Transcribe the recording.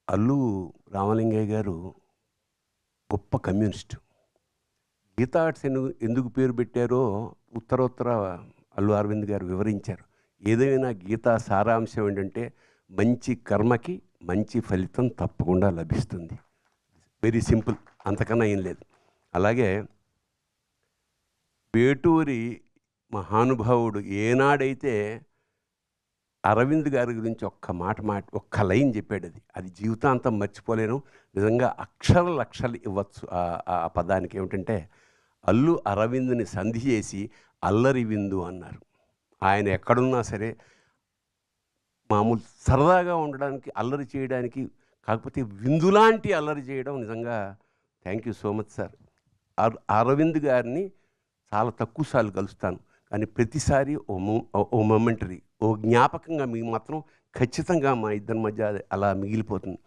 అల్లు రామలింగయ్య గారు గొప్ప communist. Gita arts ఎందుకు పేరు పెట్టారో ఉత్తరోత్తర అల్లు అరవింద్ గారు వివరించారు. ఏదైనా గీతా సారాంశం ఏంటంటే మంచి కర్మకి మంచి ఫలితం తప్పకుండా లభిస్తుంది. వెరీ సింపుల్, అంతకన్నా ఏం లేదు. అలాగే వేటూరి మహానుభావుడు ఏనాడైతే అరవింద్ గారి గురించి ఒక్క లైన్ చెప్పాడు, అది జీవితాంతం మర్చిపోలేను. నిజంగా లక్షలు ఇవ్వచ్చు ఆ పదానికి. ఏమిటంటే అల్లు అరవింద్ని సంధి చేసి అల్లరి విందు అన్నారు. ఆయన ఎక్కడున్నా సరే మామూలు సరదాగా ఉండడానికి, అల్లరి చేయడానికి, కాకపోతే విందులాంటి అల్లరి చేయడం నిజంగా thank you so much sir. Arvind గారిని చాలా తక్కువ సార్లు కలుస్తాను, కానీ ప్రతిసారి ఓ మొమెంటరీ, ఓ జ్ఞాపకంగా మీకు మాత్రం ఖచ్చితంగా మా ఇద్దరి మధ్య అలా మిగిలిపోతుంది.